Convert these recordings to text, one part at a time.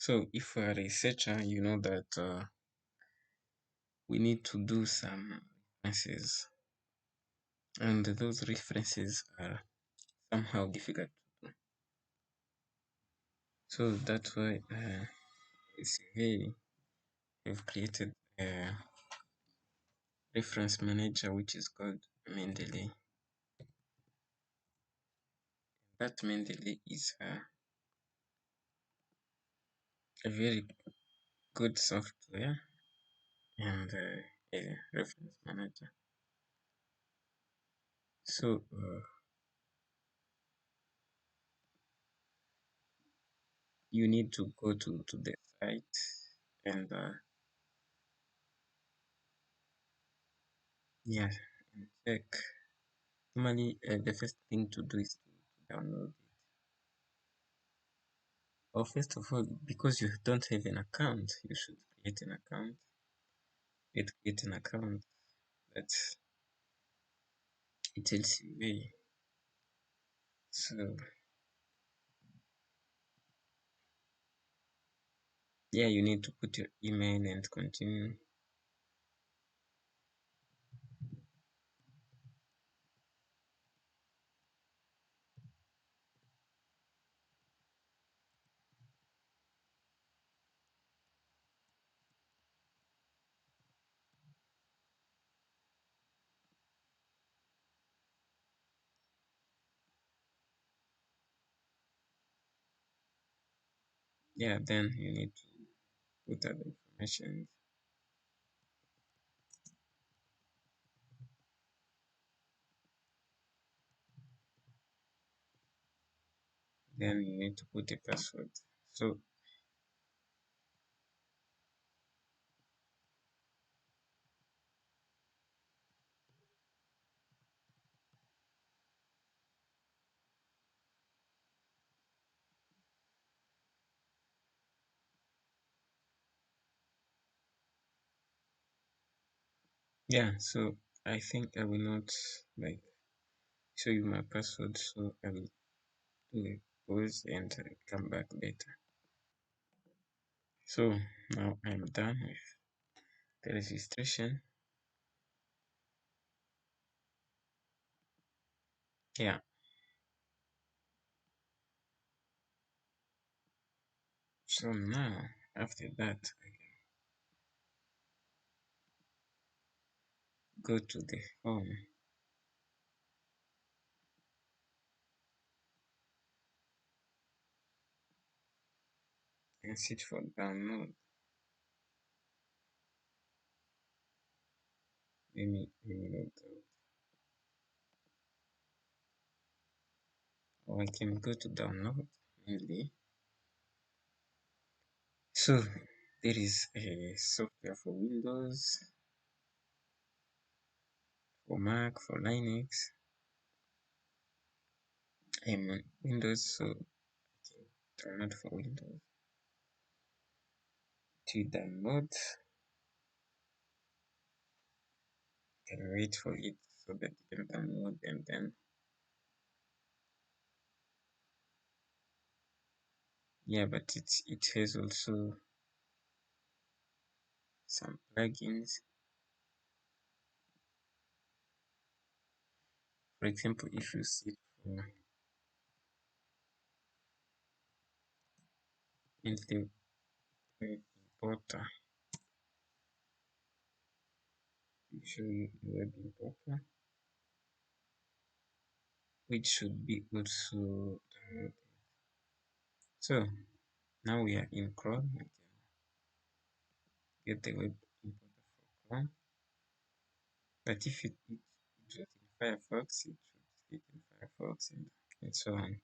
So if we're a researcher, you know that we need to do some references, and those references are somehow difficult to do. So that's why Elsevier have created a reference manager which is called Mendeley. That Mendeley is a very good software and a reference manager. So you need to go to the site and yeah, and check. Normally, the first thing to do is to download it. Or first of all, because you don't have an account, you should create an account. Create an account. That's it tells you way. So yeah, you need to put your email and continue. Yeah, then you need to put other information. Then you need to put a password. So yeah, so I think I will not like show you my password, so I will do a pause and come back later. So now I'm done with the registration. Yeah, so now after that I can go to the home and search for download. Let me log out. Or I can go to download mainly. So there is a software for Windows, for Mac, for Linux. I'm on Windows, so I can download for Windows. To download, I can wait for it so that you can download, and then yeah, but it has also some plugins. For example, if you search for Mendeley web importer, you show you the web importer, which should be also downloaded. So now we are in Chrome. We can get the web importer for Chrome. But if it was in Firefox, it should fit in Firefox and so on.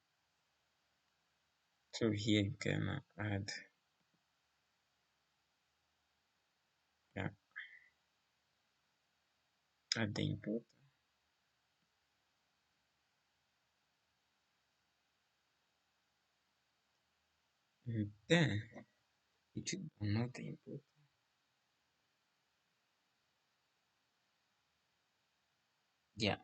So here you can yeah, add the importer. And then it should download the importer. Yeah.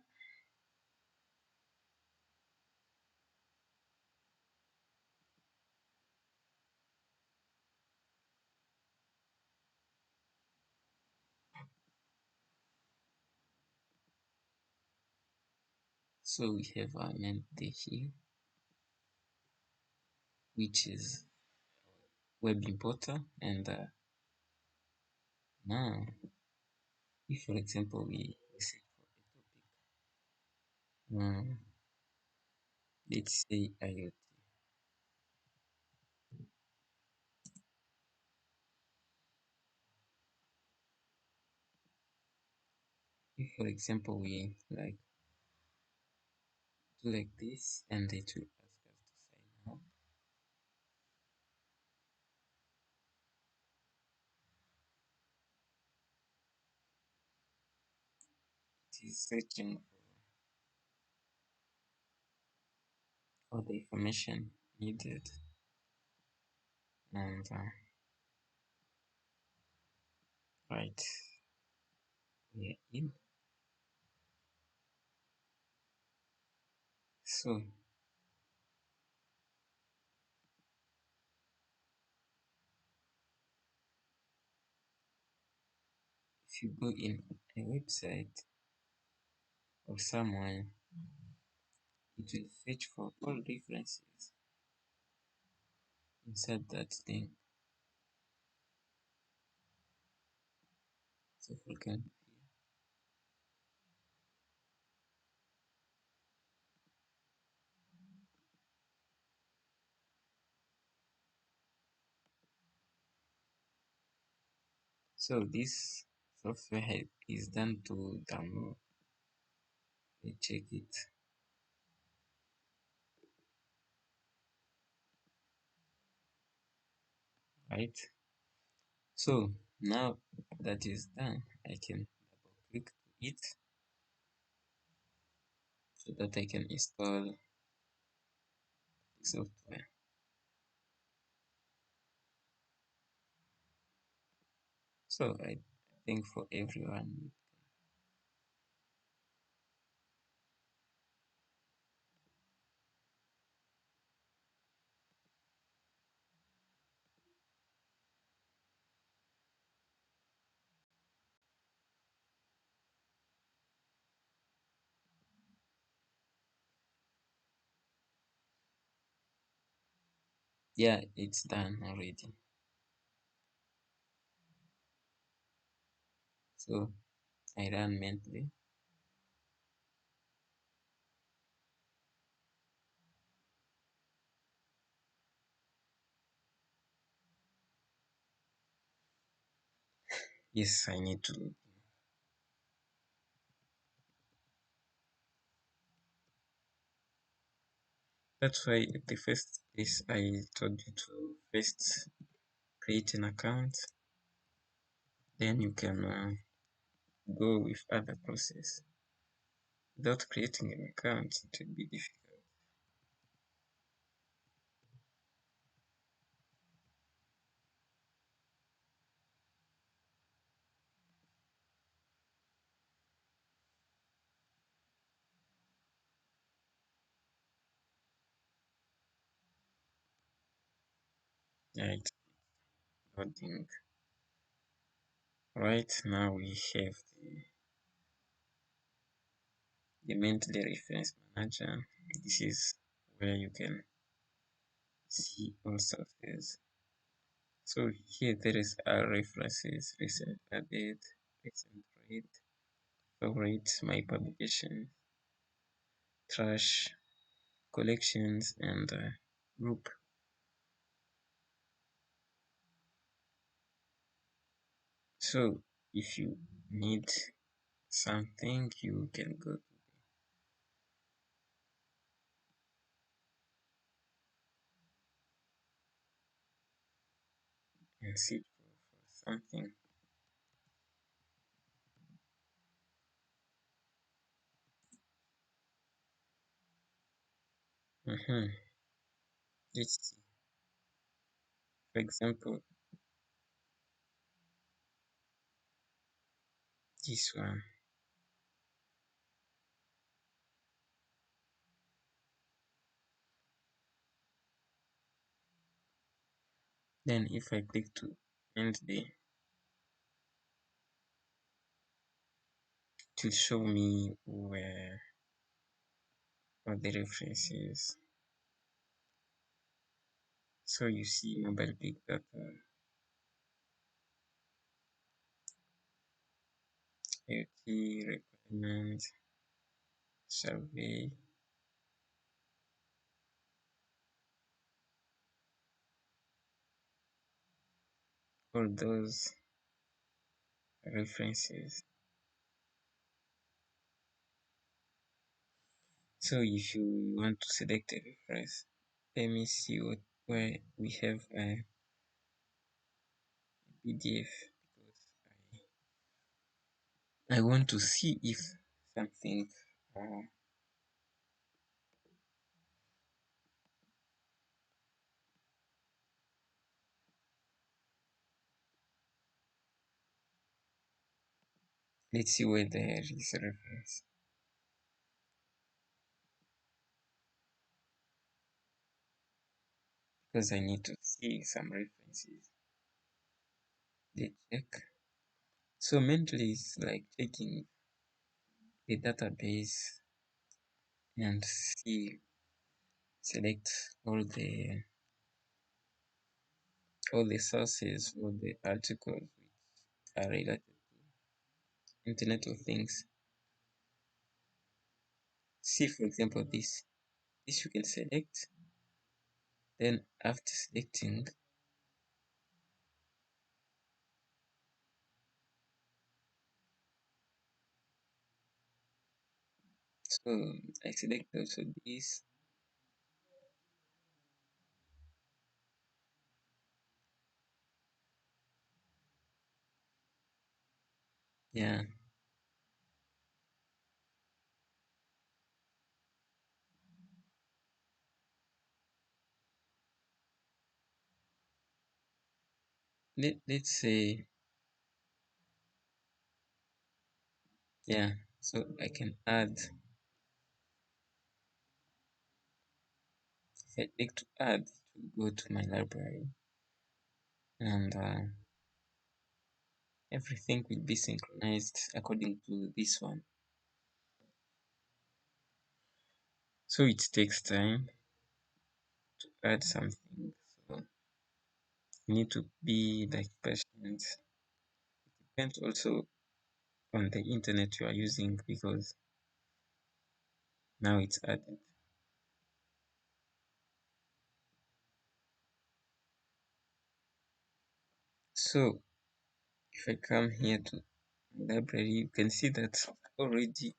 So we have our Mendeley here, which is web importer, and now if for example we search for a topic, let's say IoT. If for example we do like this, and it will ask us to sign up. It is searching for the information needed, and right, we are in. So if you go in a website or someone, it will search for all references inside that thing. So for example, so this software is done to download. Let's check it. Right. So now that is done, I can double click to it so that I can install the software. So I think for everyone, yeah, it's done already. So I run Mendeley. Yes, I need to. That's why the first is I told you to first create an account, then you can go with other process. Without creating an account, it will be difficult. Right, loading. Right now we have the Mendeley reference manager. This is where you can see all sources. So here there is our references, recent update, recent read, favorites, my publication, trash, collections, and group. So if you need something, you can go and search for something. Mm-hmm. Let's see. For example, this one. Then if I click to end the, it will show me where or the references. So you see mobile big data, IoT requirements, survey, all those references. So if you want to select a reference, let me see where we have a PDF, because I want to see if something let's see where there is a reference, because I need to see some references. They check. So Mendeley is like checking the database and see, select all the sources, all the articles which are related to Internet of Things. See, for example, this you can select. Then after selecting, so I select also this. Yeah, let's say, yeah, so I can add, if I click to add, to go to my library, and everything will be synchronized according to this one. So it takes time to add something, so you need to be like patient. It depends also on the internet you are using, because now it's added. So if I come here to library, you can see that already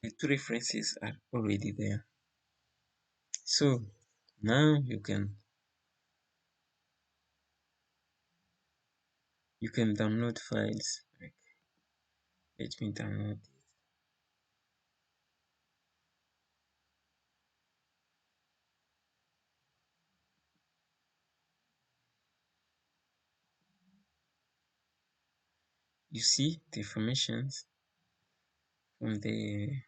the two references are already there. So now you can download files. Like, let me download it. You see the informations from the,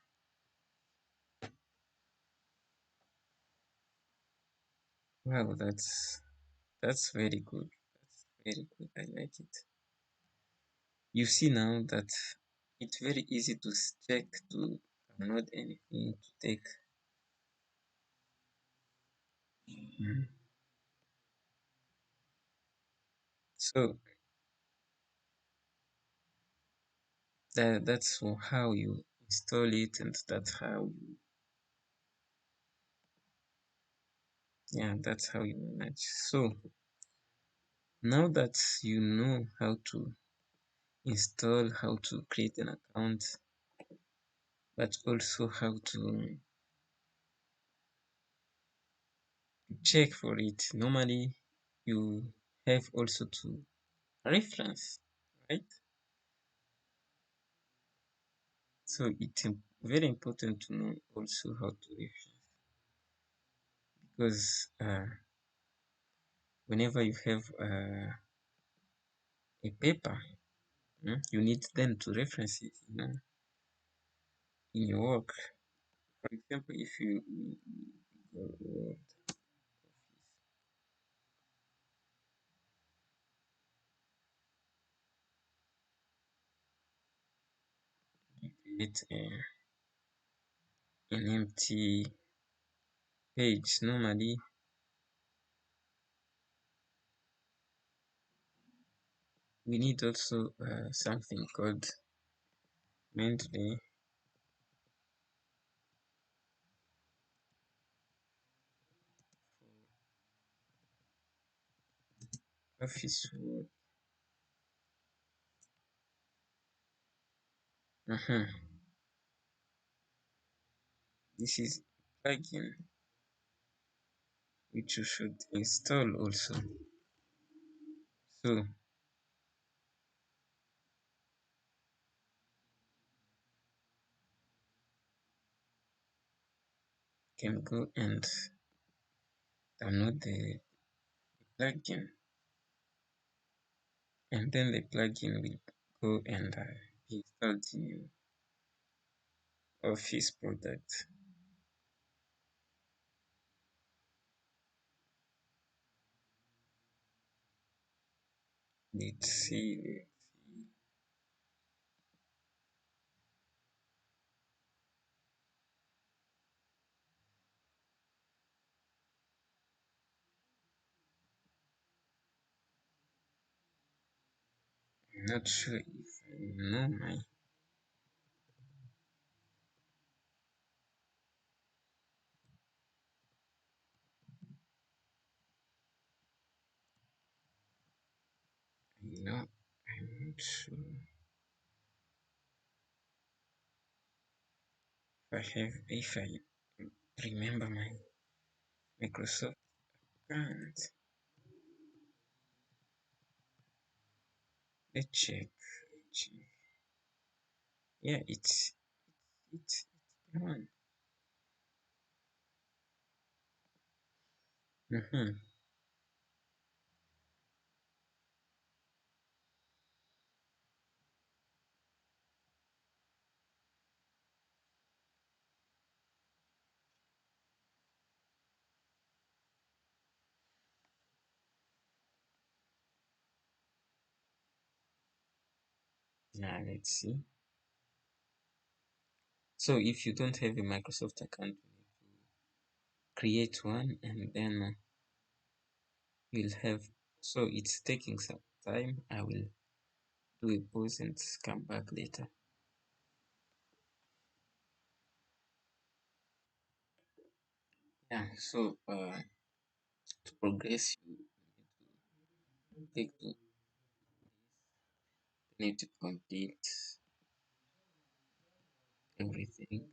wow, that's very good. That's very good. I like it. You see now that it's very easy to check, to download anything, to take. Mm. So that's how you install it, and that's how you, yeah, that's how you manage. So now that you know how to install, how to create an account, but also how to check for it, normally you have also to reference, right? So it's very important to know also how to reference, because whenever you have a paper, you need then to reference it, in your work. For example, if you go create an empty page. Normally, we need also something called Mendeley for office word. Uh-huh. This is plugin which you should install also. So you can go and download the plugin, and then the plugin will go and be installed in your Office product. Let's see. I'm not sure if I know my no, I'm not sure if I remember my Microsoft account. Let's check. Yeah, it's the one. Mm-hmm. Now let's see. So if you don't have a Microsoft account, you need to create one, and then you'll have. So it's taking some time. I will do a pause and come back later. Yeah. So to progress, you need to complete everything.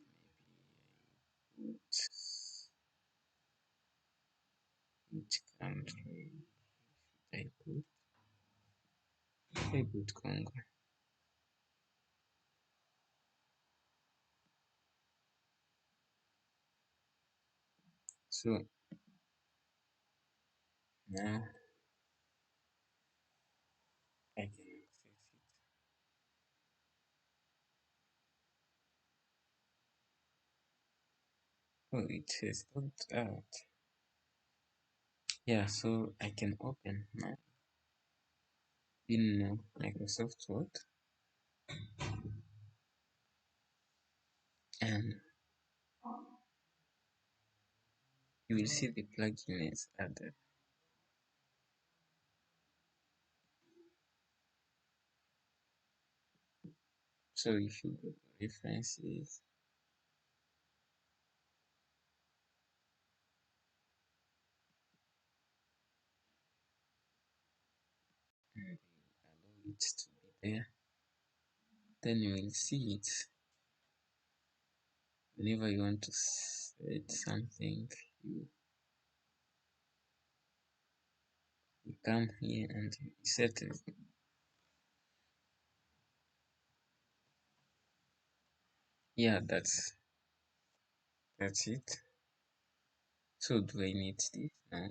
Which country I put? I put Congo. So now I can access it. Oh, it says logged out. Yeah, so I can open now in Microsoft Word, and you will see the plugin is added. So if you go to references, and you allow it to be there, then you will see it whenever you want to set something. You, you come here and you set it. Yeah, that's it. So do I need this now?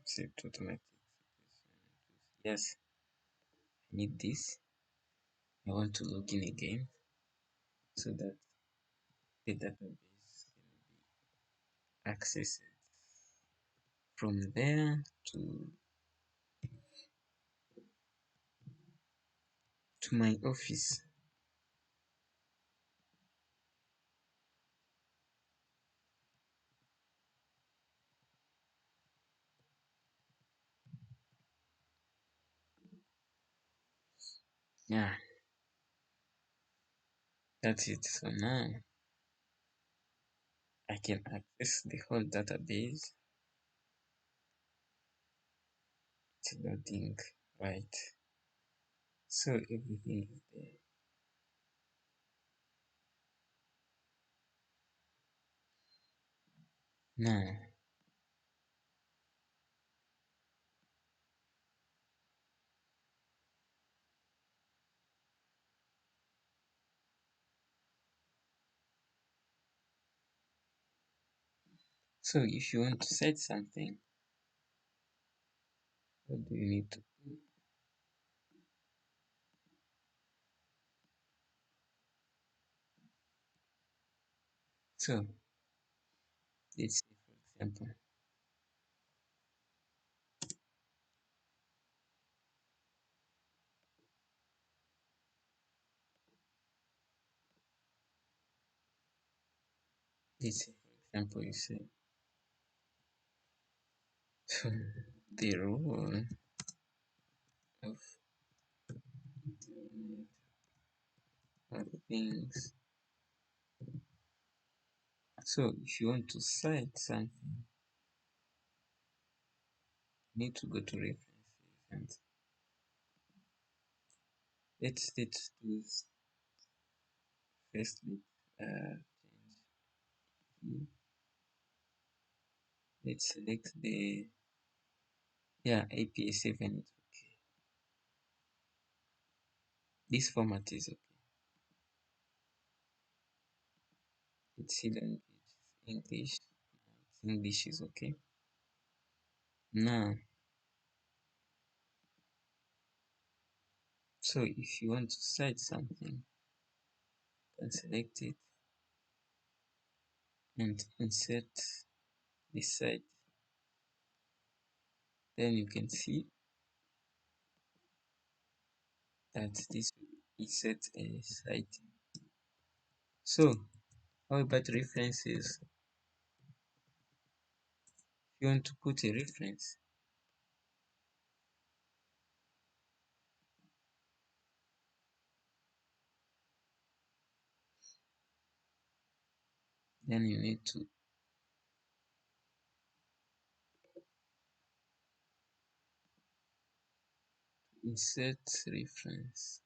Set automatic. Yes, I need this. I want to log in again so that the database can be accessed from there to my office. Yeah, that's it. So now I can access the whole database. It's loading, right? So everything is there. Now, so if you want to set something, what do you need to do? So let's say, for example, let's say, for example, you say the role of things. So if you want to cite something, you need to go to references and let's do firstly change. Let's select the APA 7. It's okay. This format is okay. Let's see language English. English is okay. Now, so if you want to cite something, you can select it and insert the site. Then you can see that this will insert a site. So, how about references? If you want to put a reference, then you need to insert reference.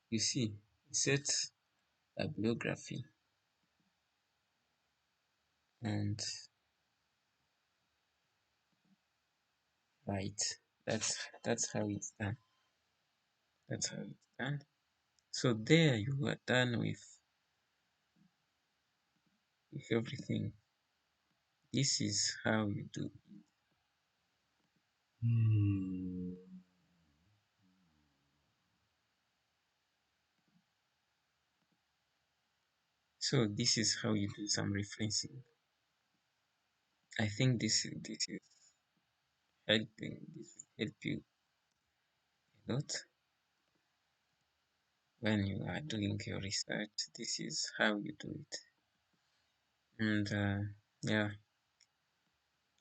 You see, insert a bibliography and write. That's how it's done. That's how it's done. So there you are done with everything. This is how you do it. So this is how you do some referencing. I think this is helping. This will help you a lot when you are doing your research. This is how you do it. And yeah,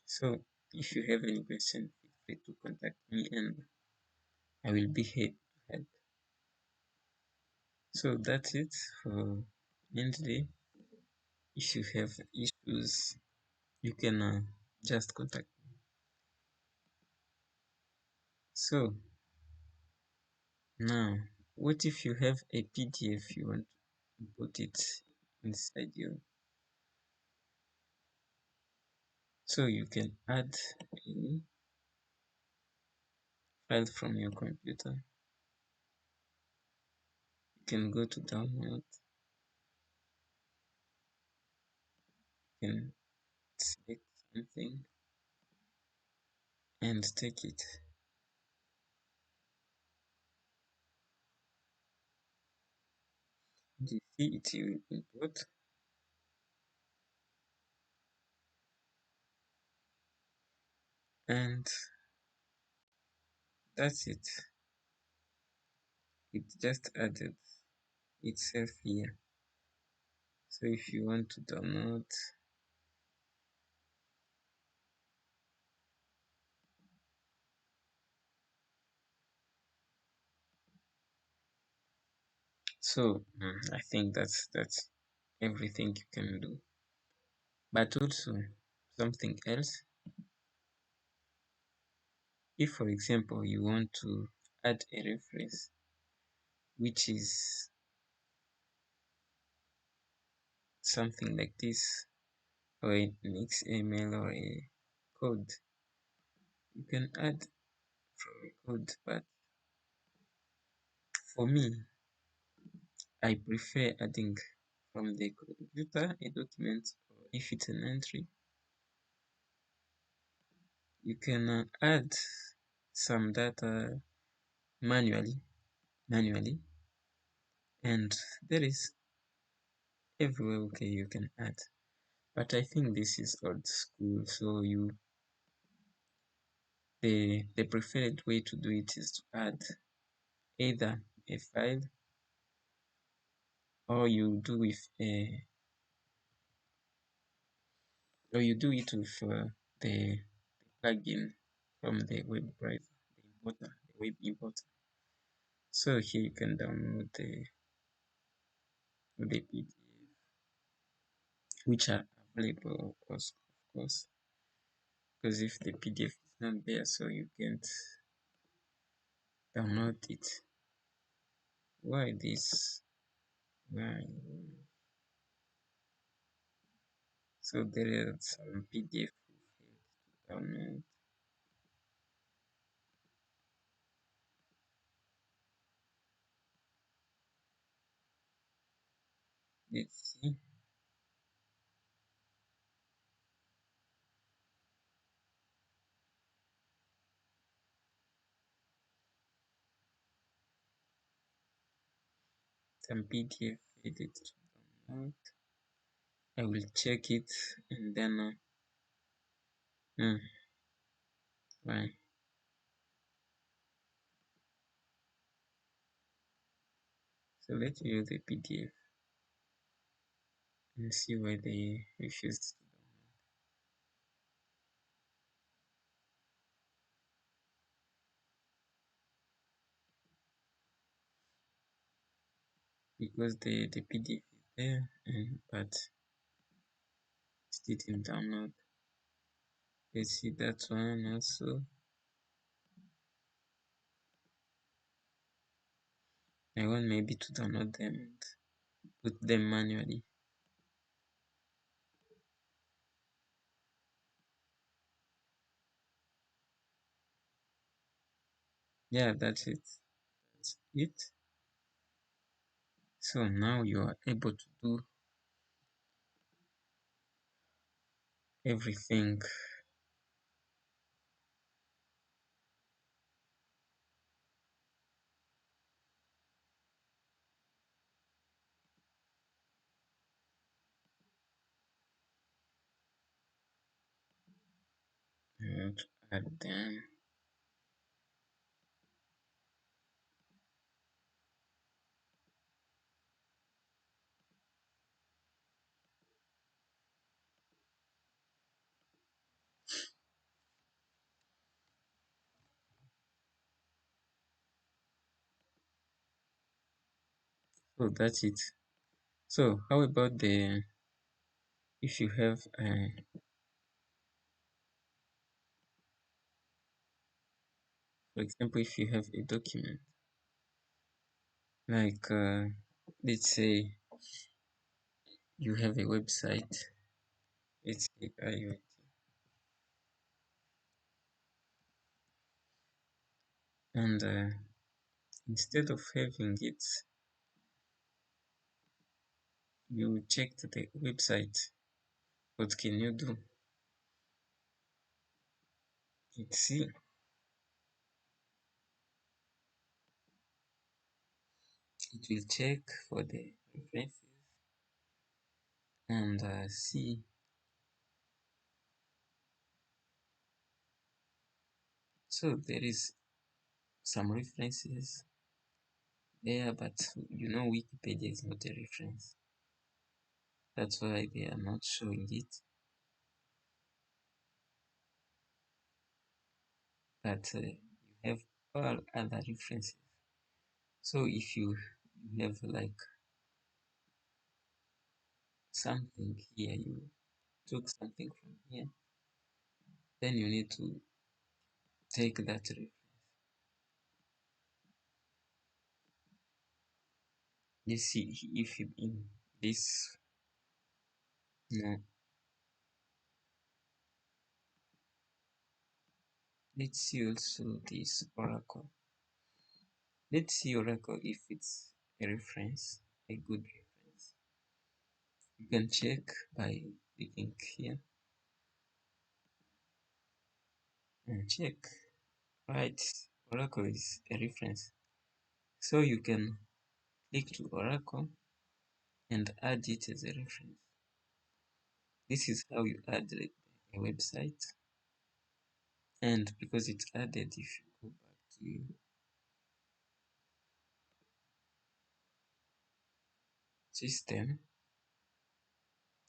so if you have any question, feel free to contact me and I will be here to help. So that's it for Mendeley. If you have issues, you can just contact me. So now, what if you have a PDF you want to put it inside you? So you can add a file from your computer. You can go to download. You can select something and take it. You see it, you will import. and that's it. It just added itself here. So if you want to download, so I think that's everything you can do. But also something else, if for example you want to add a reference which is something like this, or an XML or a code, you can add from a code. But for me, I prefer adding from the computer a document, or if it's an entry, you can add some data manually, and there is everywhere okay you can add. But I think this is old school, so the preferred way to do it is to add either a file, or you do with a or you do it with the plugin from the web browser, the web importer. So here you can download the PDF, which are available, of course, because if the PDF is not there, so you can't download it. Why this? Why? So there are some PDF to download. Let's see. Some PDF edit to download. I will check it and then why? So let's view the PDF and see why they refused to download. Because the PDF is there, but it didn't download. Let's see that one also. I want maybe to download them and put them manually. Yeah, that's it. That's it. So now you are able to do everything. I want to add them. So that's it. So how about if you have for example, if you have a document like let's say you have a website, it's IoT, and instead of having it, you check the website. What can you do? Let's see. It will check for the references and see So there is some references there, but Wikipedia is not a reference. That's why they are not showing it. But you have all other references. So if you have like something here, you took something from here, then you need to take that reference. You see, if you in this, no, let's see also this Oracle. Let's see Oracle if it's a reference, a good reference. You can check by clicking here and check. Right, Oracle is a reference. So you can click to Oracle and add it as a reference. This is how you add a website. And because it's added, if you go back to system,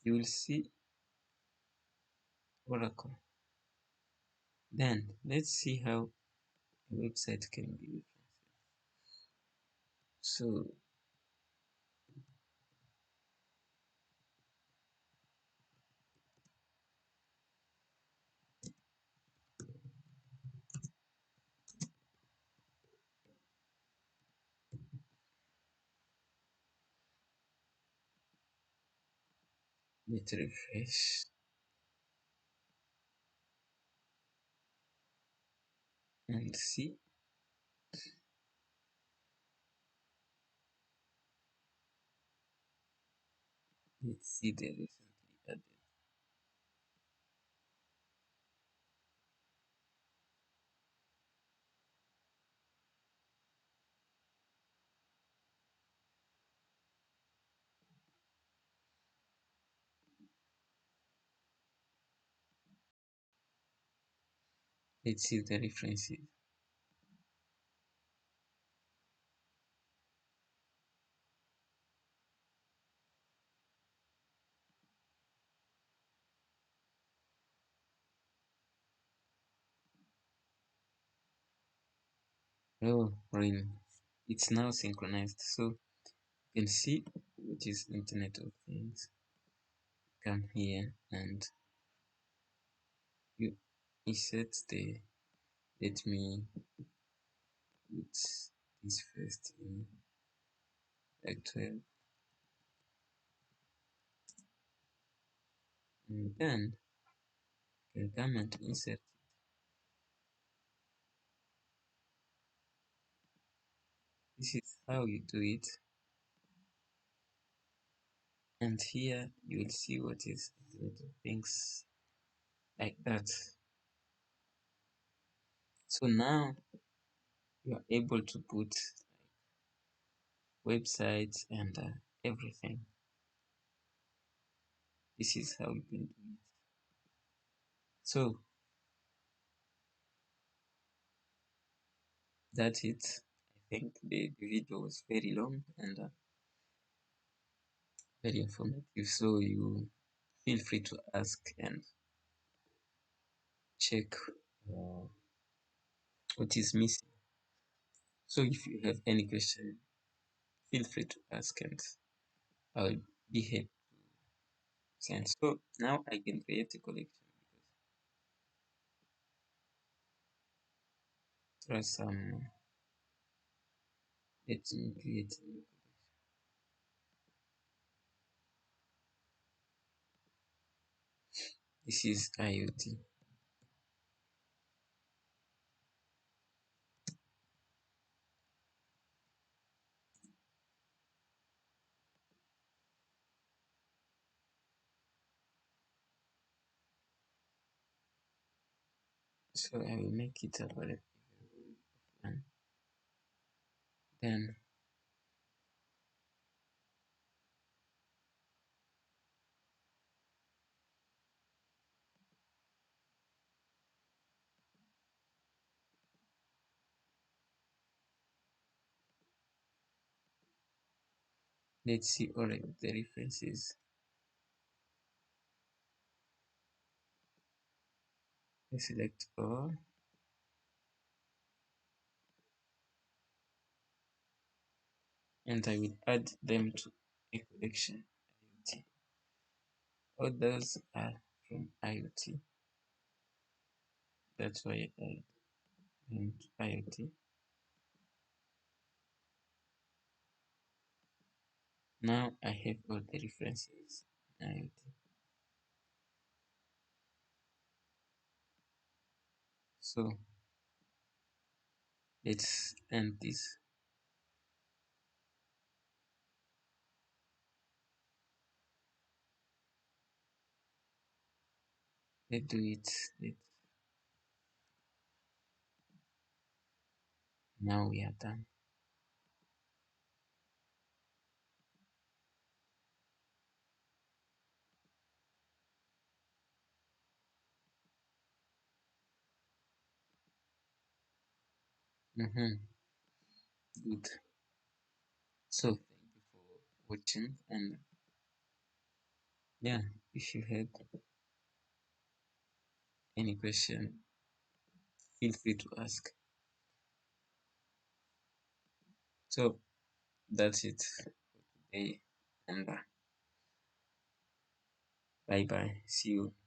you will see Oracle. Then let's see how a website can be referenced. So let's refresh and see. Let's see the recently added. Let's see the references. Oh, really? It's now synchronized. So you can see what is Internet of Things. Come here and you insert the, let me put this first in like 12, and then you can come and insert. This is how you do it, and here you will see what is Internet of Things, like that. So now you are able to put websites and everything. This is how you can do it. So that's it. I think the video was very long and very informative. So you feel free to ask and check what is missing. So if you have any question, feel free to ask and I'll be happy to send. So now I can create a collection because there are some. Let me create a new collection. This is IoT. So I will make it available and then Let's see all of the references. I select all and I will add them to a collection IoT. Others are from IoT. That's why I went to IoT. Now I have all the references in IoT. So let's end this. Let's do it. Now we are done. Good. So thank you for watching, and yeah, if you had any question, feel free to ask. So that's it for today, and bye bye. See you.